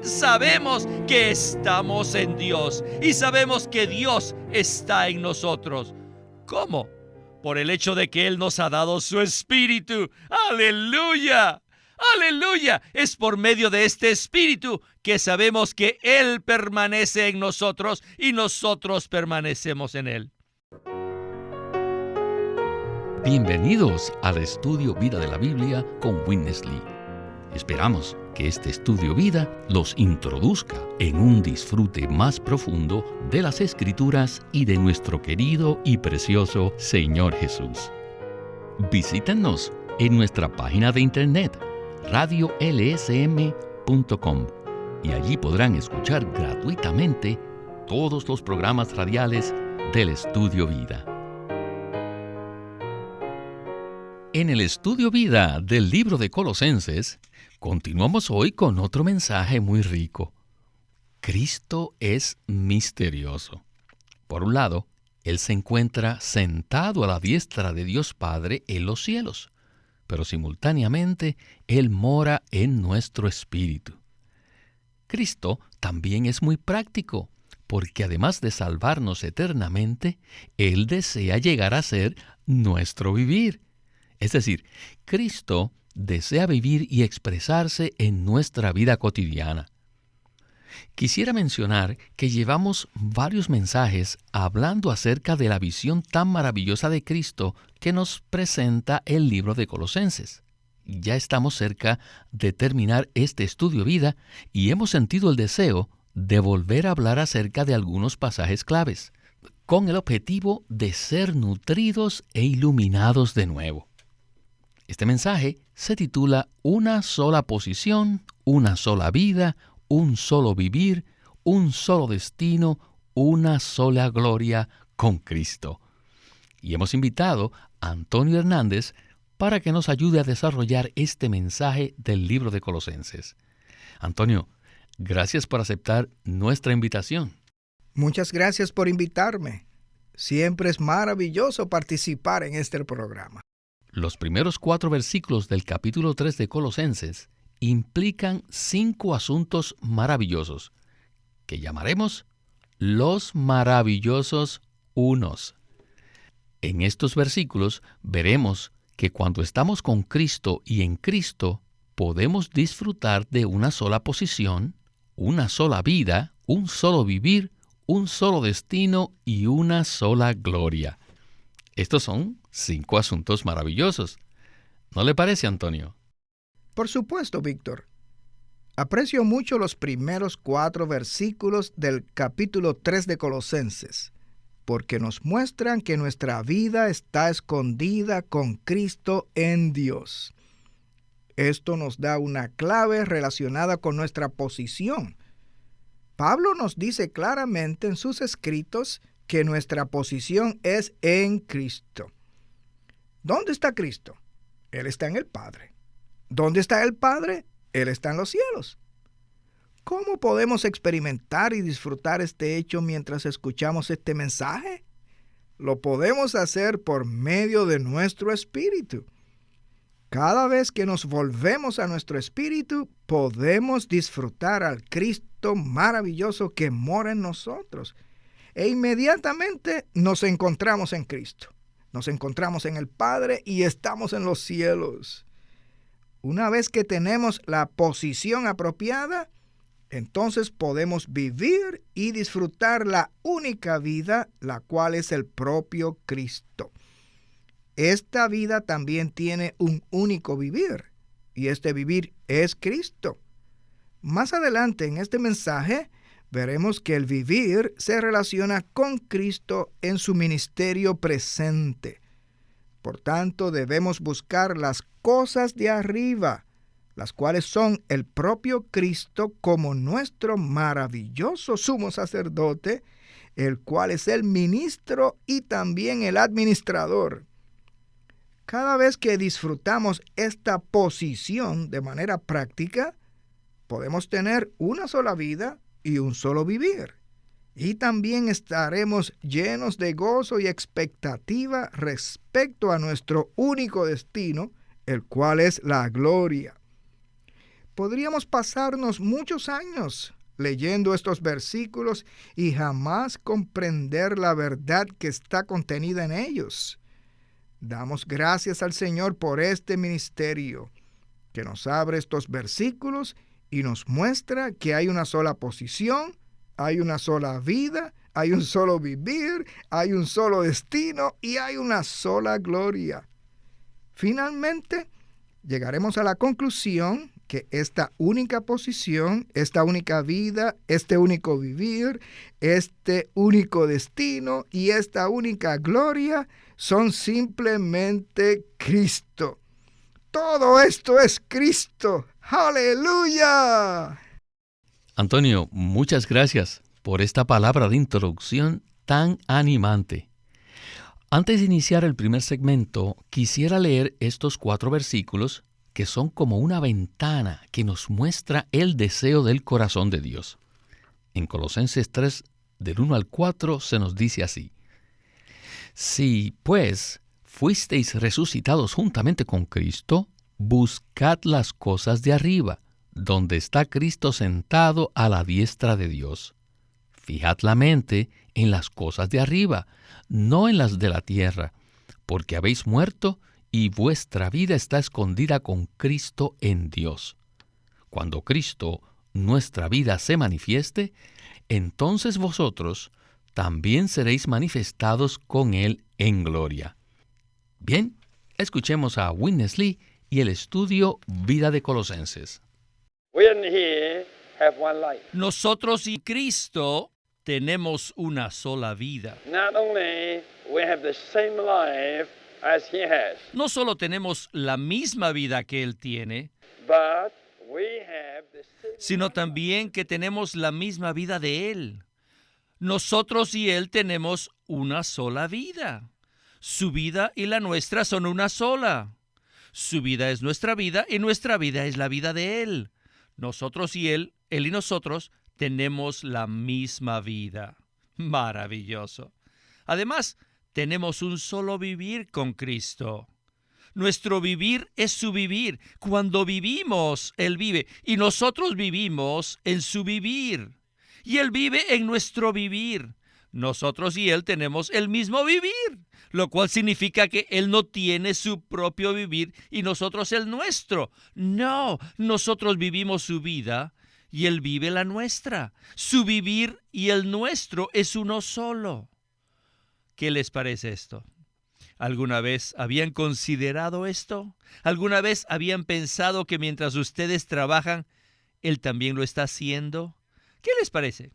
sabemos que estamos en Dios y sabemos que Dios está en nosotros. ¿Cómo? Por el hecho de que Él nos ha dado su Espíritu. ¡Aleluya! ¡Aleluya! Es por medio de este Espíritu que sabemos que Él permanece en nosotros y nosotros permanecemos en Él. Bienvenidos al Estudio Vida de la Biblia con Witness Lee. Esperamos que este Estudio Vida los introduzca en un disfrute más profundo de las Escrituras y de nuestro querido y precioso Señor Jesús. Visítenos en nuestra página de internet radiolsm.com y allí podrán escuchar gratuitamente todos los programas radiales del Estudio Vida. En el Estudio Vida del libro de Colosenses, continuamos hoy con otro mensaje muy rico. Cristo es misterioso. Por un lado, Él se encuentra sentado a la diestra de Dios Padre en los cielos, pero simultáneamente Él mora en nuestro espíritu. Cristo también es muy práctico, porque además de salvarnos eternamente, Él desea llegar a ser nuestro vivir. Es decir, Cristo desea vivir y expresarse en nuestra vida cotidiana. Quisiera mencionar que llevamos varios mensajes hablando acerca de la visión tan maravillosa de Cristo que nos presenta el libro de Colosenses. Ya estamos cerca de terminar este estudio vida y hemos sentido el deseo de volver a hablar acerca de algunos pasajes claves, con el objetivo de ser nutridos e iluminados de nuevo. Este mensaje se titula Una sola posición, una sola vida, un solo vivir, un solo destino, una sola gloria con Cristo. Y hemos invitado a Antonio Hernández para que nos ayude a desarrollar este mensaje del libro de Colosenses. Antonio, gracias por aceptar nuestra invitación. Muchas gracias por invitarme. Siempre es maravilloso participar en este programa. Los primeros 4 versículos del capítulo 3 de Colosenses implican 5 asuntos maravillosos, que llamaremos los maravillosos unos. En estos versículos veremos que cuando estamos con Cristo y en Cristo, podemos disfrutar de una sola posición, una sola vida, un solo vivir, un solo destino y una sola gloria. Estos son 5 asuntos maravillosos. ¿No le parece, Antonio? Por supuesto, Víctor. Aprecio mucho los primeros 4 versículos del capítulo 3 de Colosenses, porque nos muestran que nuestra vida está escondida con Cristo en Dios. Esto nos da una clave relacionada con nuestra posición. Pablo nos dice claramente en sus escritos que nuestra posición es en Cristo. ¿Dónde está Cristo? Él está en el Padre. ¿Dónde está el Padre? Él está en los cielos. ¿Cómo podemos experimentar y disfrutar este hecho mientras escuchamos este mensaje? Lo podemos hacer por medio de nuestro espíritu. Cada vez que nos volvemos a nuestro espíritu, podemos disfrutar al Cristo maravilloso que mora en nosotros. E inmediatamente nos encontramos en Cristo. Nos encontramos en el Padre y estamos en los cielos. Una vez que tenemos la posición apropiada, entonces podemos vivir y disfrutar la única vida, la cual es el propio Cristo. Esta vida también tiene un único vivir, y este vivir es Cristo. Más adelante en este mensaje, veremos que el vivir se relaciona con Cristo en su ministerio presente. Por tanto, debemos buscar las cosas de arriba, las cuales son el propio Cristo como nuestro maravilloso sumo sacerdote, el cual es el ministro y también el administrador. Cada vez que disfrutamos esta posición de manera práctica, podemos tener una sola vida y un solo vivir. Y también estaremos llenos de gozo y expectativa respecto a nuestro único destino, el cual es la gloria. Podríamos pasarnos muchos años leyendo estos versículos y jamás comprender la verdad que está contenida en ellos. Damos gracias al Señor por este ministerio, que nos abre estos versículos y nos muestra que hay una sola posición, hay una sola vida, hay un solo vivir, hay un solo destino y hay una sola gloria. Finalmente, llegaremos a la conclusión que esta única posición, esta única vida, este único vivir, este único destino y esta única gloria son simplemente Cristo. Todo esto es Cristo. ¡Aleluya! Antonio, muchas gracias por esta palabra de introducción tan animante. Antes de iniciar el primer segmento, quisiera leer estos 4 versículos que son como una ventana que nos muestra el deseo del corazón de Dios. En Colosenses 3, del 1 al 4, se nos dice así: Si, pues, fuisteis resucitados juntamente con Cristo, buscad las cosas de arriba, donde está Cristo sentado a la diestra de Dios. Fijad la mente en las cosas de arriba, no en las de la tierra, porque habéis muerto y vuestra vida está escondida con Cristo en Dios. Cuando Cristo, nuestra vida, se manifieste, entonces vosotros también seréis manifestados con Él en gloria. Bien, escuchemos a Witness Lee y el estudio Vida de Colosenses. Nosotros y Cristo tenemos una sola vida. No solo tenemos la misma vida que Él tiene, sino también que tenemos la misma vida de Él. Nosotros y Él tenemos una sola vida. Su vida y la nuestra son una sola. Su vida es nuestra vida y nuestra vida es la vida de Él. Nosotros y Él y nosotros tenemos la misma vida. Maravilloso. Además, tenemos un solo vivir con Cristo. Nuestro vivir es su vivir. Cuando vivimos, Él vive, y nosotros vivimos en su vivir. Y Él vive en nuestro vivir. Nosotros y Él tenemos el mismo vivir, lo cual significa que Él no tiene su propio vivir y nosotros el nuestro. No, nosotros vivimos su vida y Él vive la nuestra. Su vivir y el nuestro es uno solo. ¿Qué les parece esto? ¿Alguna vez habían considerado esto? ¿Alguna vez habían pensado que mientras ustedes trabajan, Él también lo está haciendo? ¿Qué les parece?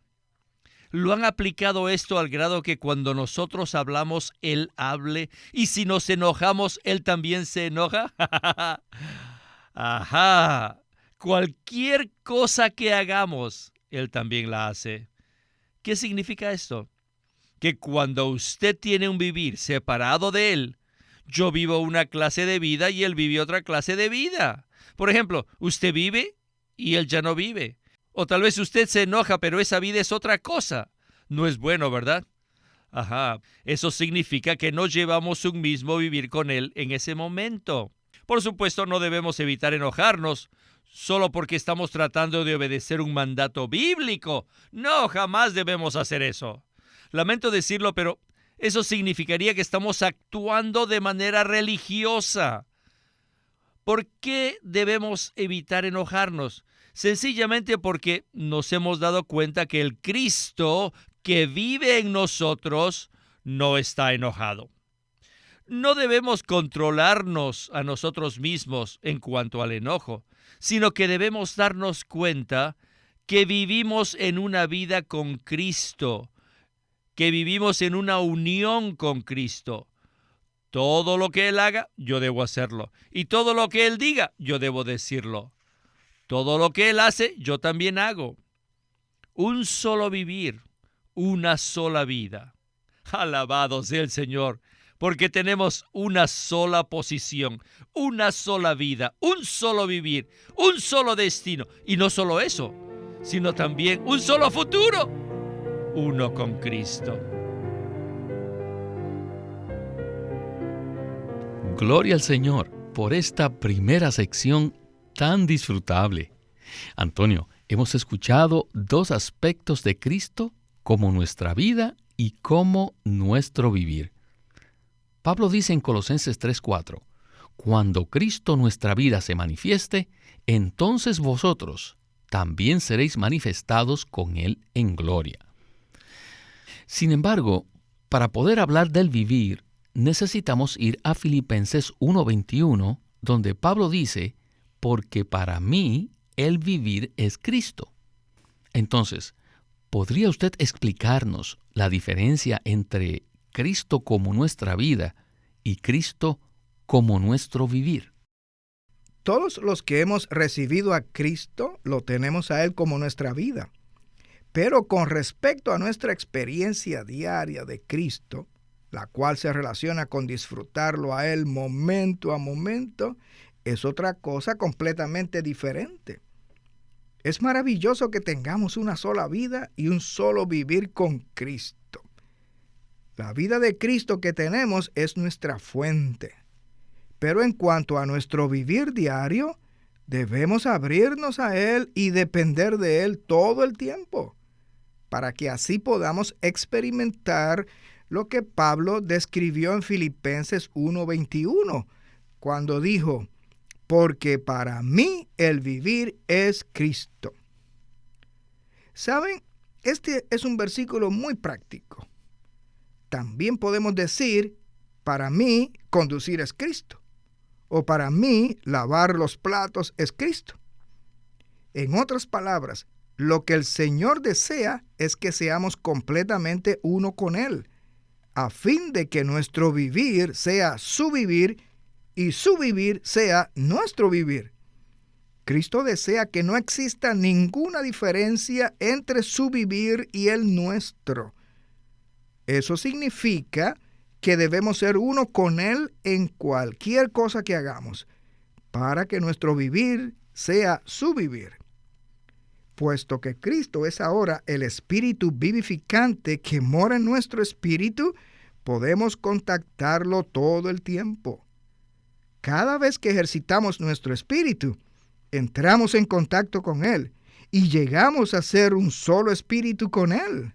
¿Lo han aplicado esto al grado que cuando nosotros hablamos, Él hable? Y si nos enojamos, Él también se enoja. Ajá. Cualquier cosa que hagamos, Él también la hace. ¿Qué significa esto? Que cuando usted tiene un vivir separado de Él, yo vivo una clase de vida y Él vive otra clase de vida. Por ejemplo, usted vive y Él ya no vive. O tal vez usted se enoja, pero esa vida es otra cosa. No es bueno, ¿verdad? Ajá. Eso significa que no llevamos un mismo vivir con Él en ese momento. Por supuesto, no debemos evitar enojarnos solo porque estamos tratando de obedecer un mandato bíblico. No, jamás debemos hacer eso. Lamento decirlo, pero eso significaría que estamos actuando de manera religiosa. ¿Por qué debemos evitar enojarnos? Sencillamente porque nos hemos dado cuenta que el Cristo que vive en nosotros no está enojado. No debemos controlarnos a nosotros mismos en cuanto al enojo, sino que debemos darnos cuenta que vivimos en una vida con Cristo, que vivimos en una unión con Cristo. Todo lo que Él haga, yo debo hacerlo. Y todo lo que Él diga, yo debo decirlo. Todo lo que Él hace, yo también hago. Un solo vivir, una sola vida. Alabado sea el Señor, porque tenemos una sola posición, una sola vida, un solo vivir, un solo destino. Y no solo eso, sino también un solo futuro, uno con Cristo. Gloria al Señor por esta primera sección tan disfrutable. Antonio, hemos escuchado dos aspectos de Cristo como nuestra vida y como nuestro vivir. Pablo dice en Colosenses 3:4, cuando Cristo nuestra vida se manifieste, entonces vosotros también seréis manifestados con Él en gloria. Sin embargo, para poder hablar del vivir, necesitamos ir a Filipenses 1:21, donde Pablo dice, porque para mí el vivir es Cristo. Entonces, ¿podría usted explicarnos la diferencia entre Cristo como nuestra vida y Cristo como nuestro vivir? Todos los que hemos recibido a Cristo lo tenemos a Él como nuestra vida. Pero con respecto a nuestra experiencia diaria de Cristo, la cual se relaciona con disfrutarlo a Él momento a momento, es otra cosa completamente diferente. Es maravilloso que tengamos una sola vida y un solo vivir con Cristo. La vida de Cristo que tenemos es nuestra fuente. Pero en cuanto a nuestro vivir diario, debemos abrirnos a Él y depender de Él todo el tiempo, para que así podamos experimentar lo que Pablo describió en Filipenses 1:21, cuando dijo, porque para mí el vivir es Cristo. ¿Saben? Este es un versículo muy práctico. También podemos decir, para mí conducir es Cristo, o para mí lavar los platos es Cristo. En otras palabras, lo que el Señor desea es que seamos completamente uno con Él, a fin de que nuestro vivir sea su vivir y su vivir sea nuestro vivir. Cristo desea que no exista ninguna diferencia entre su vivir y el nuestro. Eso significa que debemos ser uno con Él en cualquier cosa que hagamos, para que nuestro vivir sea su vivir. Puesto que Cristo es ahora el Espíritu vivificante que mora en nuestro espíritu, podemos contactarlo todo el tiempo. Cada vez que ejercitamos nuestro espíritu, entramos en contacto con Él y llegamos a ser un solo espíritu con Él.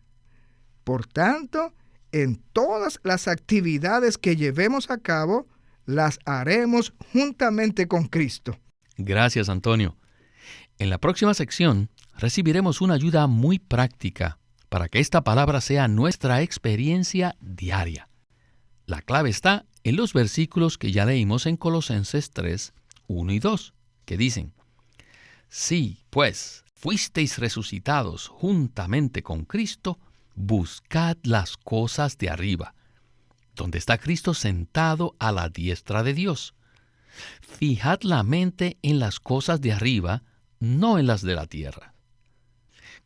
Por tanto, en todas las actividades que llevemos a cabo, las haremos juntamente con Cristo. Gracias, Antonio. En la próxima sección recibiremos una ayuda muy práctica para que esta palabra sea nuestra experiencia diaria. La clave está en los versículos que ya leímos en Colosenses 3, 1 y 2, que dicen, si, pues, fuisteis resucitados juntamente con Cristo, buscad las cosas de arriba, donde está Cristo sentado a la diestra de Dios. Fijad la mente en las cosas de arriba, no en las de la tierra.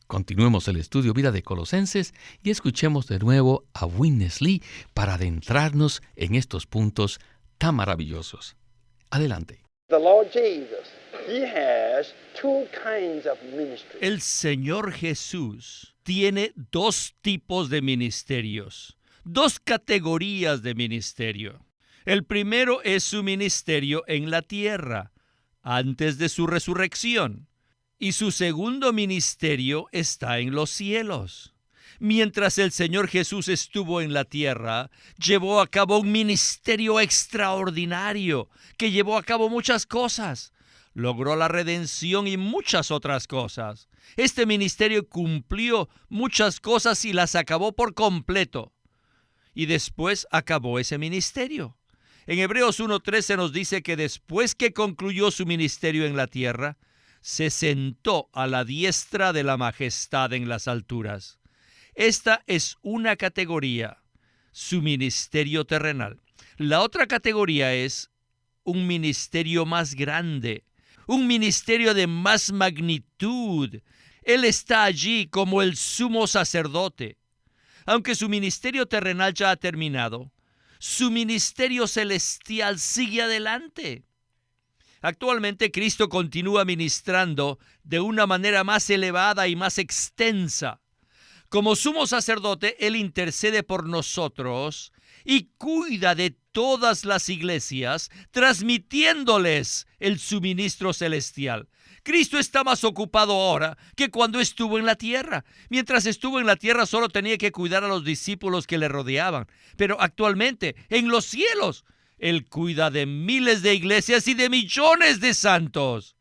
Continuemos el estudio vida de Colosenses y escuchemos de nuevo a Witness Lee para adentrarnos en estos puntos tan maravillosos. Adelante. El Señor Jesús tiene dos tipos de ministerios, dos categorías de ministerio. El primero es su ministerio en la tierra, antes de su resurrección, y su segundo ministerio está en los cielos. Mientras el Señor Jesús estuvo en la tierra, llevó a cabo un ministerio extraordinario, que llevó a cabo muchas cosas. Logró la redención y muchas otras cosas. Este ministerio cumplió muchas cosas y las acabó por completo. Y después acabó ese ministerio. En Hebreos 1:13 nos dice que después que concluyó su ministerio en la tierra, se sentó a la diestra de la majestad en las alturas. Esta es una categoría, su ministerio terrenal. La otra categoría es un ministerio más grande, un ministerio de más magnitud. Él está allí como el sumo sacerdote. Aunque su ministerio terrenal ya ha terminado, su ministerio celestial sigue adelante. Actualmente Cristo continúa ministrando de una manera más elevada y más extensa. Como sumo sacerdote, Él intercede por nosotros y cuida de todas las iglesias, transmitiéndoles el suministro celestial. Cristo está más ocupado ahora que cuando estuvo en la tierra. Mientras estuvo en la tierra solo tenía que cuidar a los discípulos que le rodeaban. Pero actualmente, en los cielos, Él cuida de miles de iglesias y de millones de santos.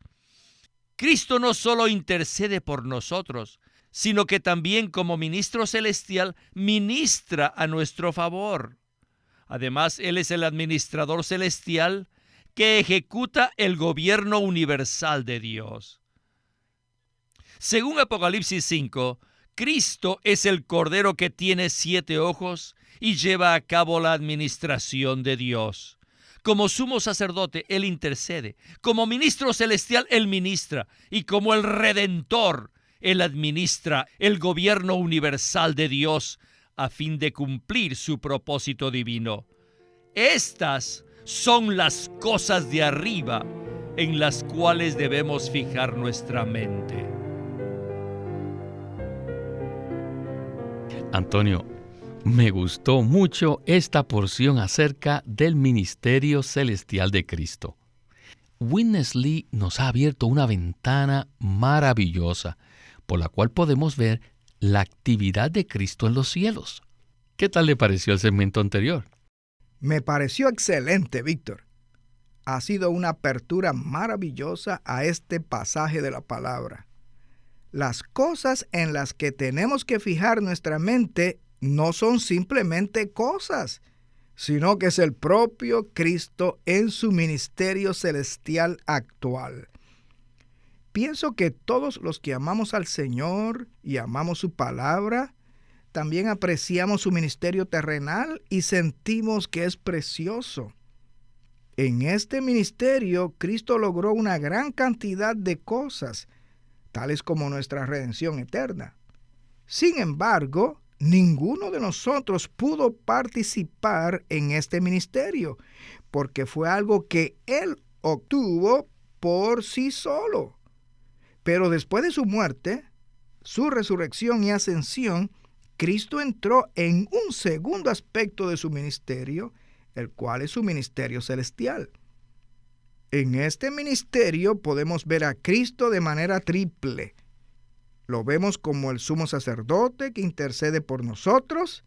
Cristo no solo intercede por nosotros, sino que también como ministro celestial ministra a nuestro favor. Además, Él es el administrador celestial que ejecuta el gobierno universal de Dios. Según Apocalipsis 5, Cristo es el Cordero que tiene 7 ojos y lleva a cabo la administración de Dios. Como sumo sacerdote, Él intercede. Como ministro celestial, Él ministra. Y como el Redentor, Él administra el gobierno universal de Dios a fin de cumplir su propósito divino. Estas son las cosas de arriba en las cuales debemos fijar nuestra mente. Antonio, me gustó mucho esta porción acerca del ministerio celestial de Cristo. Witness Lee nos ha abierto una ventana maravillosa por la cual podemos ver la actividad de Cristo en los cielos. ¿Qué tal le pareció el segmento anterior? Me pareció excelente, Víctor. Ha sido una apertura maravillosa a este pasaje de la palabra. Las cosas en las que tenemos que fijar nuestra mente no son simplemente cosas, sino que es el propio Cristo en su ministerio celestial actual. Pienso que todos los que amamos al Señor y amamos su palabra, también apreciamos su ministerio terrenal y sentimos que es precioso. En este ministerio, Cristo logró una gran cantidad de cosas, tales como nuestra redención eterna. Sin embargo, ninguno de nosotros pudo participar en este ministerio, porque fue algo que Él obtuvo por sí solo. Pero después de su muerte, su resurrección y ascensión, Cristo entró en un segundo aspecto de su ministerio, el cual es su ministerio celestial. En este ministerio podemos ver a Cristo de manera triple. Lo vemos como el sumo sacerdote que intercede por nosotros,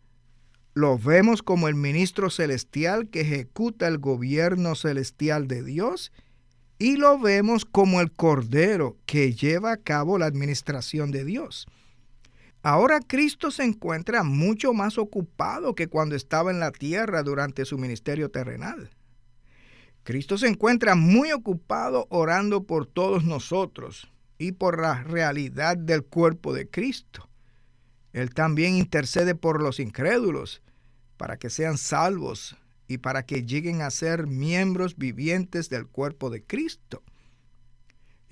lo vemos como el ministro celestial que ejecuta el gobierno celestial de Dios, y lo vemos como el Cordero que lleva a cabo la administración de Dios. Ahora Cristo se encuentra mucho más ocupado que cuando estaba en la tierra durante su ministerio terrenal. Cristo se encuentra muy ocupado orando por todos nosotros y por la realidad del cuerpo de Cristo. Él también intercede por los incrédulos para que sean salvos y para que lleguen a ser miembros vivientes del cuerpo de Cristo.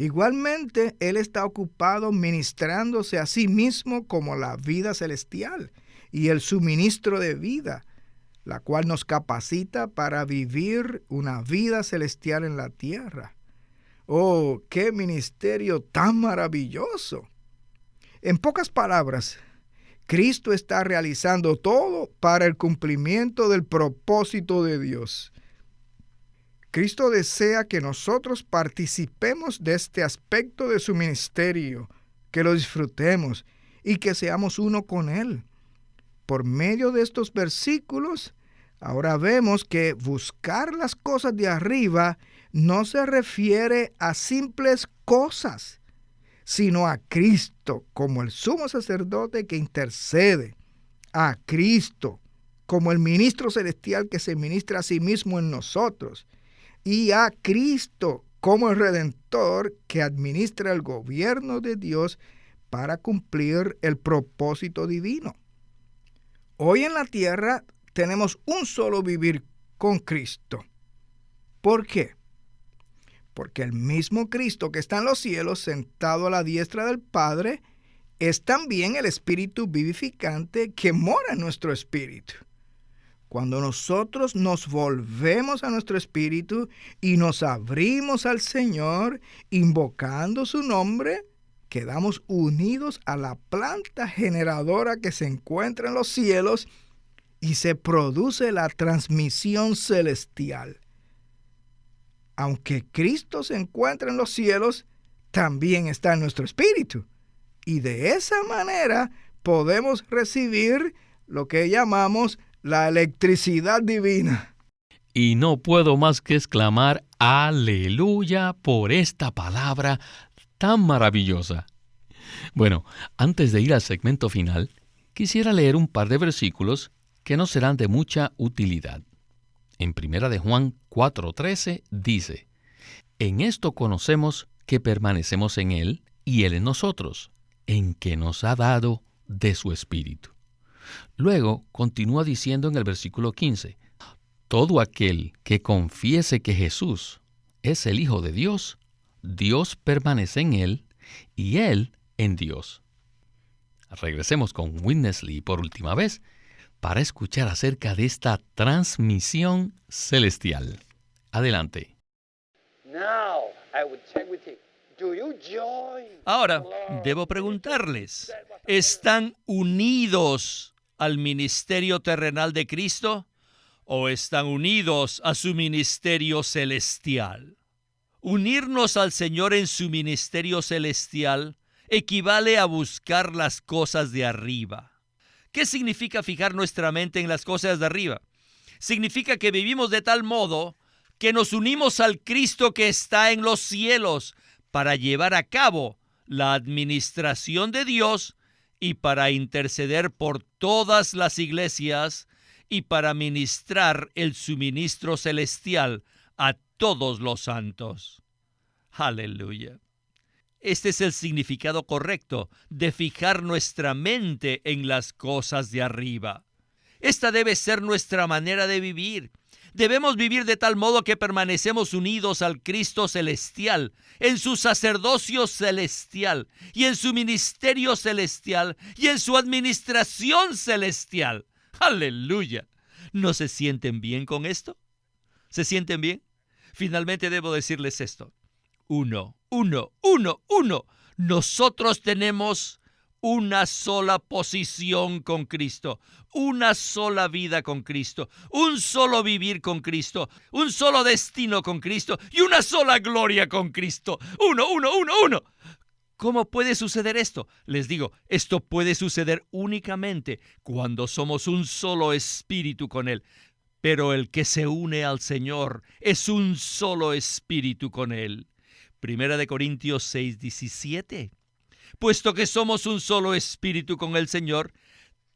Igualmente, Él está ocupado ministrándose a sí mismo como la vida celestial y el suministro de vida, la cual nos capacita para vivir una vida celestial en la tierra. ¡Oh, qué ministerio tan maravilloso! En pocas palabras, Cristo está realizando todo para el cumplimiento del propósito de Dios. Cristo desea que nosotros participemos de este aspecto de su ministerio, que lo disfrutemos y que seamos uno con Él. Por medio de estos versículos, ahora vemos que buscar las cosas de arriba no se refiere a simples cosas, sino a Cristo como el sumo sacerdote que intercede, a Cristo como el ministro celestial que se ministra a sí mismo en nosotros, y a Cristo como el Redentor que administra el gobierno de Dios para cumplir el propósito divino. Hoy en la tierra tenemos un solo vivir con Cristo. ¿Por qué? Porque el mismo Cristo que está en los cielos, sentado a la diestra del Padre, es también el Espíritu vivificante que mora en nuestro espíritu. Cuando nosotros nos volvemos a nuestro espíritu y nos abrimos al Señor, invocando su nombre, quedamos unidos a la planta generadora que se encuentra en los cielos y se produce la transmisión celestial. Aunque Cristo se encuentra en los cielos, también está en nuestro espíritu. Y de esa manera podemos recibir lo que llamamos la electricidad divina. Y no puedo más que exclamar aleluya por esta palabra tan maravillosa. Bueno, antes de ir al segmento final, quisiera leer un par de versículos que nos serán de mucha utilidad. En 1 de Juan 4:13 dice: En esto conocemos que permanecemos en Él y Él en nosotros, en que nos ha dado de su Espíritu. Luego continúa diciendo en el versículo 15: Todo aquel que confiese que Jesús es el Hijo de Dios, Dios permanece en Él y Él en Dios. Regresemos con Witness Lee por última vez para escuchar acerca de esta transmisión celestial. Adelante. Ahora, debo preguntarles, ¿están unidos al ministerio terrenal de Cristo o están unidos a su ministerio celestial? Unirnos al Señor en su ministerio celestial equivale a buscar las cosas de arriba. ¿Qué significa fijar nuestra mente en las cosas de arriba? Significa que vivimos de tal modo que nos unimos al Cristo que está en los cielos para llevar a cabo la administración de Dios y para interceder por todas las iglesias y para ministrar el suministro celestial a todos los santos. Aleluya. Este es el significado correcto de fijar nuestra mente en las cosas de arriba. Esta debe ser nuestra manera de vivir. Debemos vivir de tal modo que permanecemos unidos al Cristo celestial, en su sacerdocio celestial, y en su ministerio celestial, y en su administración celestial. ¡Aleluya! ¿No se sienten bien con esto? ¿Se sienten bien? Finalmente debo decirles esto. Uno. Nosotros tenemos una sola posición con Cristo, una sola vida con Cristo, un solo vivir con Cristo, un solo destino con Cristo y una sola gloria con Cristo. Uno. ¿Cómo puede suceder esto? Les digo, esto puede suceder únicamente cuando somos un solo espíritu con Él. Pero el que se une al Señor es un solo espíritu con Él. 1 Corintios 6:17. Puesto que somos un solo espíritu con el Señor,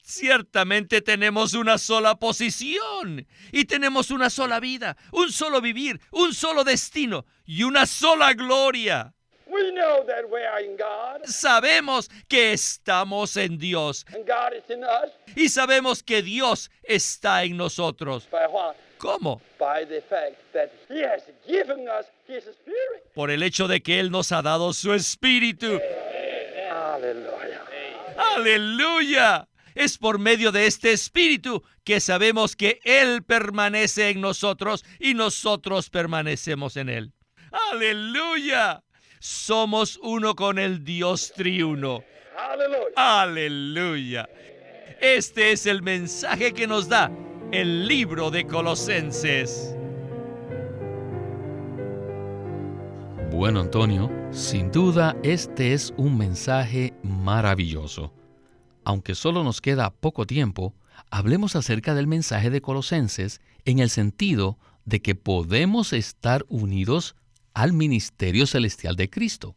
ciertamente tenemos una sola posición y tenemos una sola vida, un solo vivir, un solo destino y una sola gloria. Sabemos que estamos en Dios y sabemos que Dios está en nosotros. ¿Cómo? Por el hecho de que Él nos ha dado su Espíritu. ¡Aleluya! Es por medio de este Espíritu que sabemos que Él permanece en nosotros y nosotros permanecemos en Él. ¡Aleluya! Somos uno con el Dios triuno. ¡Aleluya! Este es el mensaje que nos da el libro de Colosenses. Bueno, Antonio, sin duda este es un mensaje maravilloso. Aunque solo nos queda poco tiempo, hablemos acerca del mensaje de Colosenses en el sentido de que podemos estar unidos al ministerio celestial de Cristo.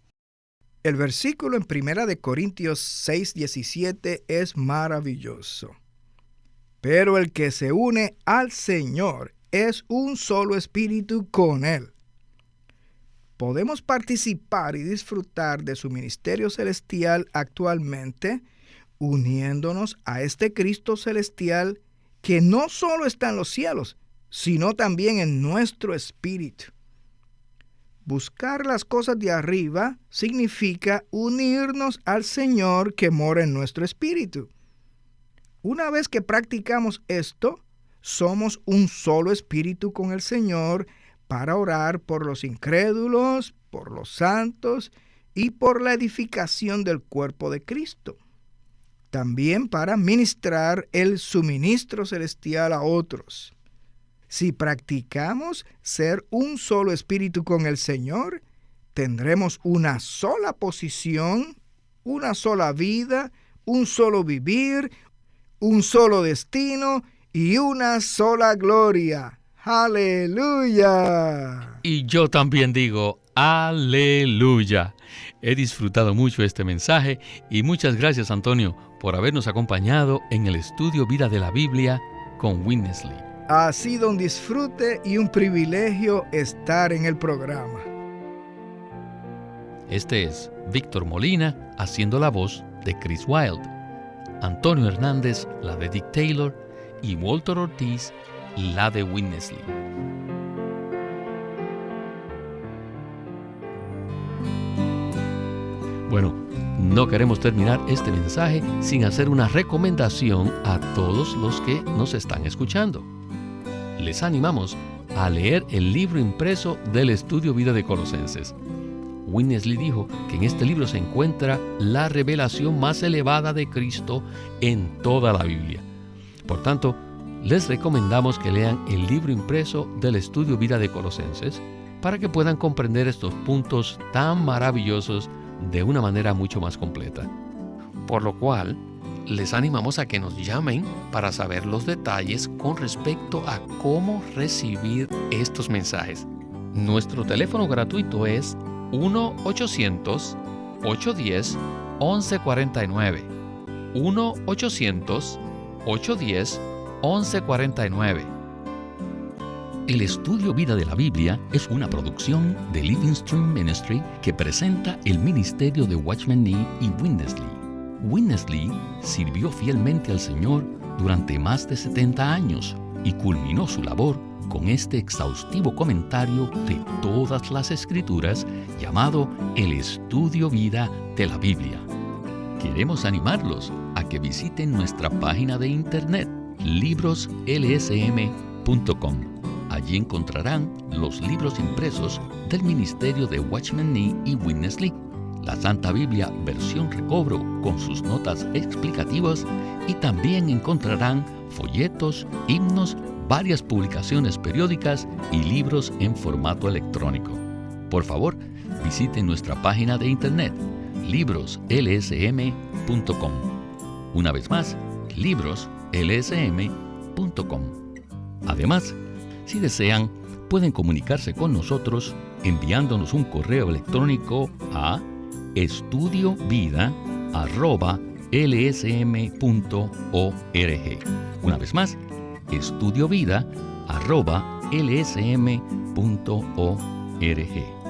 El versículo en 1 Corintios 6:17 es maravilloso. Pero el que se une al Señor es un solo espíritu con Él. Podemos participar y disfrutar de su ministerio celestial actualmente, uniéndonos a este Cristo celestial que no solo está en los cielos, sino también en nuestro espíritu. Buscar las cosas de arriba significa unirnos al Señor que mora en nuestro espíritu. Una vez que practicamos esto, somos un solo espíritu con el Señor para orar por los incrédulos, por los santos y por la edificación del cuerpo de Cristo. También para ministrar el suministro celestial a otros. Si practicamos ser un solo espíritu con el Señor, tendremos una sola posición, una sola vida, un solo vivir, un solo destino y una sola gloria. ¡Aleluya! Y yo también digo, ¡aleluya! He disfrutado mucho este mensaje y muchas gracias, Antonio, por habernos acompañado en el estudio Vida de la Biblia con Witness Lee. Ha sido un disfrute y un privilegio estar en el programa. Este es Víctor Molina haciendo la voz de Chris Wilde, Antonio Hernández la de Dick Taylor y Walter Ortiz la de Witness Lee. Bueno, no queremos terminar este mensaje sin hacer una recomendación a todos los que nos están escuchando. Les animamos a leer el libro impreso del Estudio Vida de Colosenses. Witness Lee dijo que en este libro se encuentra la revelación más elevada de Cristo en toda la Biblia. Por tanto, les recomendamos que lean el libro impreso del Estudio Vida de Colosenses para que puedan comprender estos puntos tan maravillosos de una manera mucho más completa. Por lo cual, les animamos a que nos llamen para saber los detalles con respecto a cómo recibir estos mensajes. Nuestro teléfono gratuito es 1-800-810-1149. 1-800-810-1149. El Estudio Vida de la Biblia es una producción de Living Stream Ministry que presenta el ministerio de Watchman Nee y Witness Lee. Witness Lee sirvió fielmente al Señor durante más de 70 años y culminó su labor con este exhaustivo comentario de todas las Escrituras llamado El Estudio Vida de la Biblia. Queremos animarlos a que visiten nuestra página de internet libroslsm.com. Allí encontrarán los libros impresos del ministerio de Watchman Nee y Witness Lee, la Santa Biblia versión recobro con sus notas explicativas, y también encontrarán folletos, himnos, varias publicaciones periódicas y libros en formato electrónico. Por favor, visiten nuestra página de internet libroslsm.com. Una vez más, libroslsm.com. Además, si desean, pueden comunicarse con nosotros enviándonos un correo electrónico a estudiovida@lsm.org. Una vez más, estudiovida@lsm.org.